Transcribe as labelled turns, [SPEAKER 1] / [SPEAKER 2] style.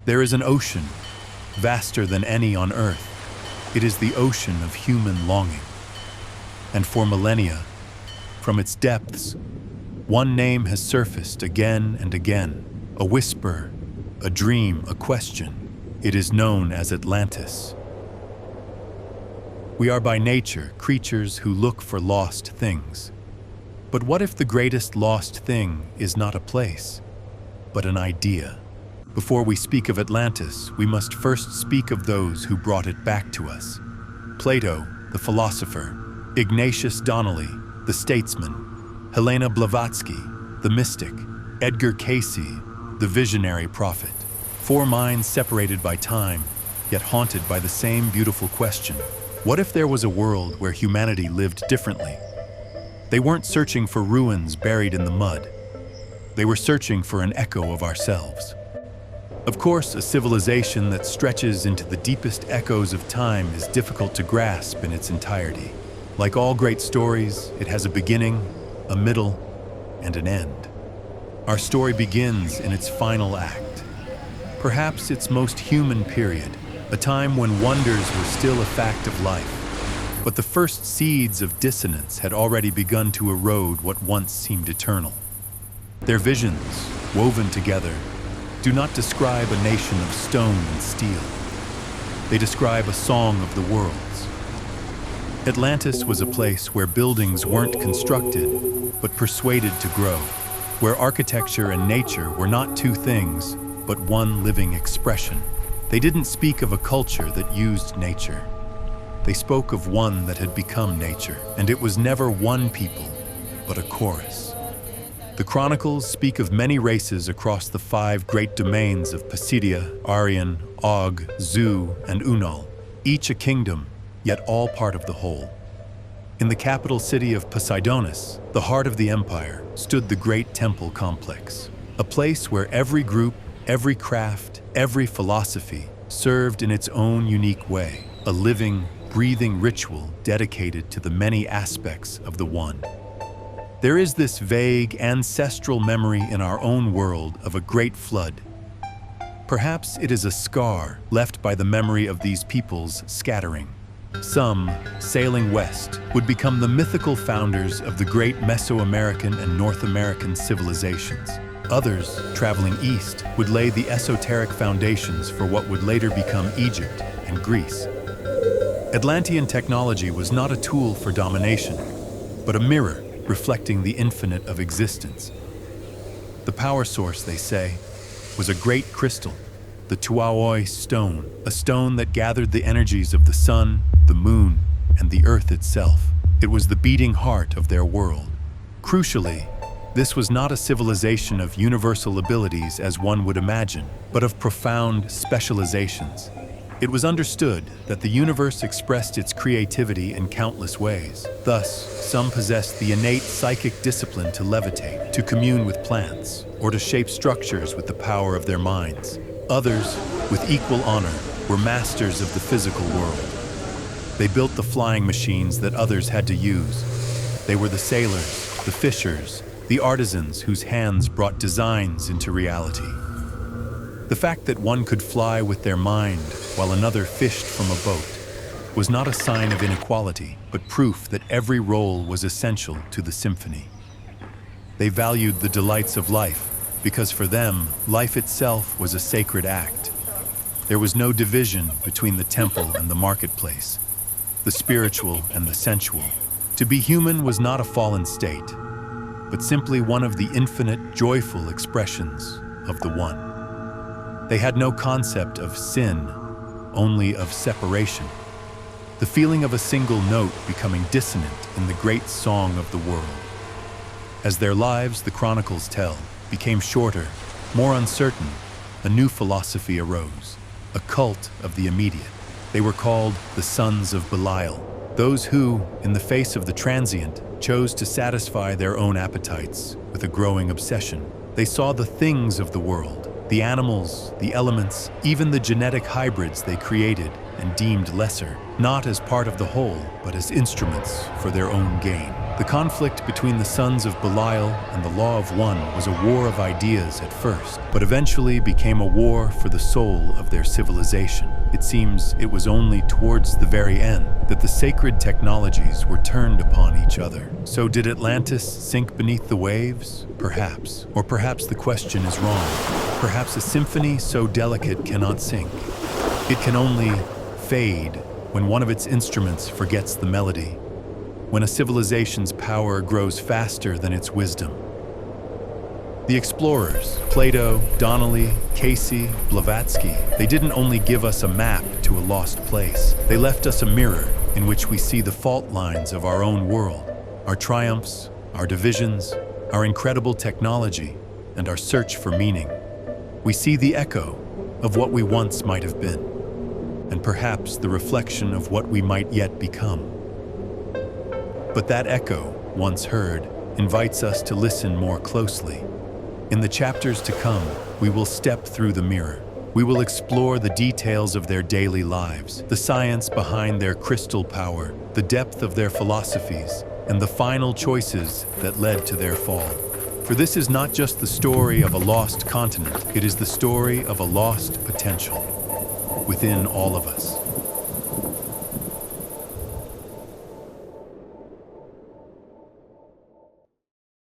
[SPEAKER 1] There is an ocean, vaster than any on earth. It is the ocean of human longing. And for millennia, from its depths, one name has surfaced again and again, a whisper, a dream, a question. It is known as Atlantis. We are by nature creatures who look for lost things. But what if the greatest lost thing is not a place, but an idea? Before we speak of Atlantis, we must first speak of those who brought it back to us. Plato, the philosopher; Ignatius Donnelly, the statesman; Helena Blavatsky, the mystic; Edgar Cayce, the visionary prophet. Four minds separated by time, yet haunted by the same beautiful question. What if there was a world where humanity lived differently? They weren't searching for ruins buried in the mud. They were searching for an echo of ourselves. Of course, a civilization that stretches into the deepest echoes of time is difficult to grasp in its entirety. Like all great stories, it has a beginning, a middle, and an end. Our story begins in its final act, perhaps its most human period, a time when wonders were still a fact of life. But the first seeds of dissonance had already begun to erode what once seemed eternal. Their visions, woven together, do not describe a nation of stone and steel. They describe a song of the worlds. Atlantis was a place where buildings weren't constructed, but persuaded to grow, where architecture and nature were not two things, but one living expression. They didn't speak of a culture that used nature. They spoke of one that had become nature, and it was never one people, but a chorus. The Chronicles speak of many races across the 5 great domains of Pisidia, Aryan, Og, Zu, and Unal, each a kingdom, yet all part of the whole. In the capital city of Poseidonis, the heart of the empire, stood the great temple complex, a place where every group, every craft, every philosophy served in its own unique way, a living, breathing ritual dedicated to the many aspects of the One. There is this vague, ancestral memory in our own world of a great flood. Perhaps it is a scar left by the memory of these peoples scattering. Some, sailing west, would become the mythical founders of the great Mesoamerican and North American civilizations. Others, traveling east, would lay the esoteric foundations for what would later become Egypt and Greece. Atlantean technology was not a tool for domination, but a mirror reflecting the infinite of existence. The power source, they say, was a great crystal, the Tuaoi stone, a stone that gathered the energies of the sun, the moon, and the earth itself. It was the beating heart of their world. Crucially, this was not a civilization of universal abilities as one would imagine, but of profound specializations. It was understood that the universe expressed its creativity in countless ways. Thus, some possessed the innate psychic discipline to levitate, to commune with plants, or to shape structures with the power of their minds. Others, with equal honor, were masters of the physical world. They built the flying machines that others had to use. They were the sailors, the fishers, the artisans whose hands brought designs into reality. The fact that one could fly with their mind while another fished from a boat was not a sign of inequality, but proof that every role was essential to the symphony. They valued the delights of life because for them, life itself was a sacred act. There was no division between the temple and the marketplace, the spiritual and the sensual. To be human was not a fallen state, but simply one of the infinite, joyful expressions of the One. They had no concept of sin, only of separation, the feeling of a single note becoming dissonant in the great song of the world. As their lives, the Chronicles tell, became shorter, more uncertain, a new philosophy arose, a cult of the immediate. They were called the Sons of Belial, those who, in the face of the transient, chose to satisfy their own appetites with a growing obsession. They saw the things of the world, the animals, the elements, even the genetic hybrids they created and deemed lesser, not as part of the whole, but as instruments for their own gain. The conflict between the sons of Belial and the Law of One was a war of ideas at first, but eventually became a war for the soul of their civilization. It seems it was only towards the very end that the sacred technologies were turned upon each other. So did Atlantis sink beneath the waves? Perhaps. Or perhaps the question is wrong. Perhaps a symphony so delicate cannot sink. It can only fade when one of its instruments forgets the melody, when a civilization's power grows faster than its wisdom. The explorers, Plato, Donnelly, Cayce, Blavatsky, they didn't only give us a map to a lost place. They left us a mirror in which we see the fault lines of our own world, our triumphs, our divisions, our incredible technology, and our search for meaning. We see the echo of what we once might have been, and perhaps the reflection of what we might yet become. But that echo, once heard, invites us to listen more closely. In the chapters to come, we will step through the mirror. We will explore the details of their daily lives, the science behind their crystal power, the depth of their philosophies, and the final choices that led to their fall. For this is not just the story of a lost continent, it is the story of a lost potential within all of us.